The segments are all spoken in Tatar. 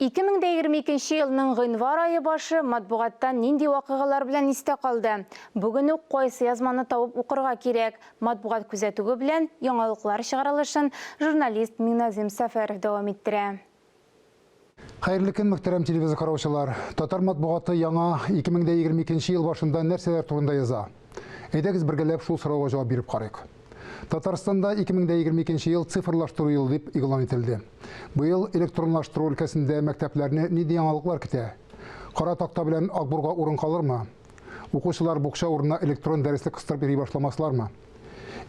2022 елның гыйнвар айы башы матбугаттан нинди вакыйгалар белән истә калды. Бүген үк кайсы язманы табып укырга кирәк. Матбугат күзәтүге белән яңалыклар чыгарылышын журналист Миназим Сәфәров дәвам иттерә. Хәерле көн, мөхтәрәм телевизор караучылар. Татар матбугаты яңа 2022 ел башында нәрсәләр турында яза? Әйдәгез бергәләп шул сорауга җавап биреп карыйк. Татарстанда 2022 ел цифрлаштыру елы дип игълан ителде. Бу ел электронлаштыру өлкәсендә мәктәпләрне нинди яңалыклар көтә? Кара такта белән Акбурга урын калырмы? Укучылар букча урынына электрон дәреслек кыстырып йөри башламаслармы?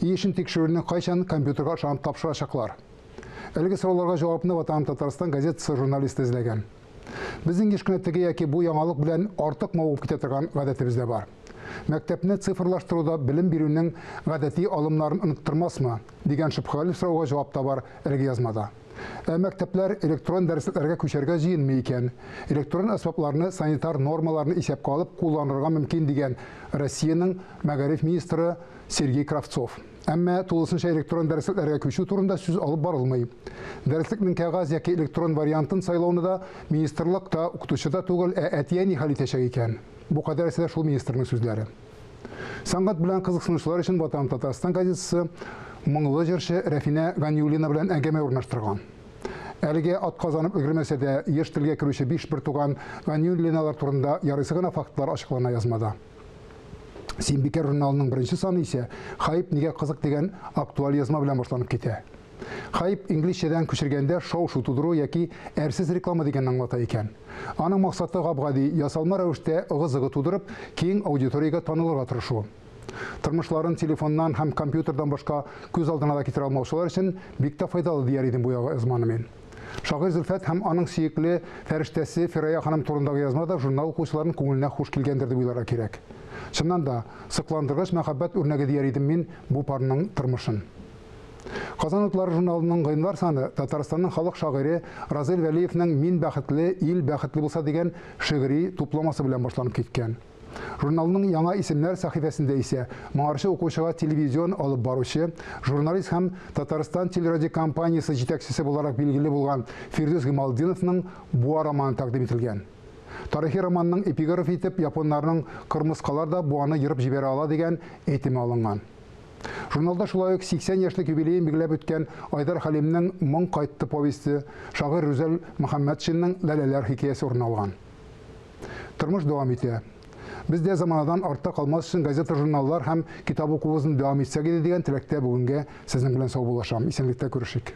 Ишен тикшерүне кайчан компьютерга ышанып тапшырачаклар? Әлеге сорауларга җавапны Ватан Татарстан газетасы журналисты эзләгән. Безнең еш кенә теге яки бу яңалык белән артык мавыгып китә торган гадәтебездә бар. Мәктәпне цифрлаштыруда белем бирүнең гадәти алымнарын оныттырмасмы дигән шөбһәле сорауга җавап та бар әлеге язмада. Мәктәпләр электрон дәресләргә күчәргә җыенмый икән, электрон әсбапларны санитар нормаларны исәпкә алып кулланырга мөмкин дигән Россиянең мәгариф министры Сергей Кравцов. Әмма тулысынча электрон дәресләргә күчү турында сүз алып барылмый. Дәреслекнең кәгазь яки электрон вариантын сайлауны да министрлык та, укытучы да түгел, әтияни хәл итәчәк икән. Бу кадәр әсә шул министрның сүзләре. Сәнгать белән кызыксынучылар өчен Ватан Татарстан газетасы моңлы җырчы Рәфинә Ганиуллина белән әңгәмә урнаштырган. Әлегә атказанып өлгермәсә дә, еш телгә керүче 5 бертуган Ганиуллиналар турында ярыйсы гына фактлар ачыклана язмада. Синбикә журналының беренче саны исә Хайп нигә кызык дигән актуаль язма белән башланып китә. Хайп инглизчәдән күчергәндә шау-шу тудыру яки әрсез реклама дигән аңлата икән. Аның максаты габгади ясалма рәвештә ыгы-зыгы тудырып, киң аудиториягә танылырга тырышу. Тормышларын телефоннан һәм компьютердан башка күз алдына да китерә алмаучылар өчен бик тә файдалы дияр идем бу язманы мен. Шагыйрь Зөлфәт һәм аның сөекле фәрештәсе Фирая ханым турындагы язмада журнал укучыларының күңеленә хуш килгәндер дип уйларга кирәк. Чыннан да, сыкландыргыч мәхәббәт үрнәге дияр идем мин бу парның тормышын. Казан утлары журналының гыйнвар саны Татарстанның халык шагыйре Разил Вәлиевнең «Мин бәхетле, ил бәхетле булса» дигән шигъри тупламасы белән башланып киткән. Журналның яңа исемнәр сәхифәсендә исә моңарчы укучыга телевизион алып баручы, журналист һәм Татарстан телерадио компаниясе җитәкчесе буларак билгеле булган Фирдус Гималдиновның бу романы тәкъдим ителгән. Тарихи романның эпиграф итеп японнарның кырмыскалар да буаны йырып җибәрә ала дигән әйтеме алынган. Журналда шулай ук 80 яшьлек юбилейын билгеләп үткән Айдар Хәлимнең «Моң кайтты» повесте, шагыйрь Рүзәл Мөхәммәтшинның «Ләләләр» хикәясе урын алган. Тормыш дәвам итә. Бездә заманадан артта калмас өчен газета, журналлар һәм китап укуыбызны дәвам итсәк иде дигән теләктә бүгенгә сезнең белән сау булышам. Исәнлектә күрешик.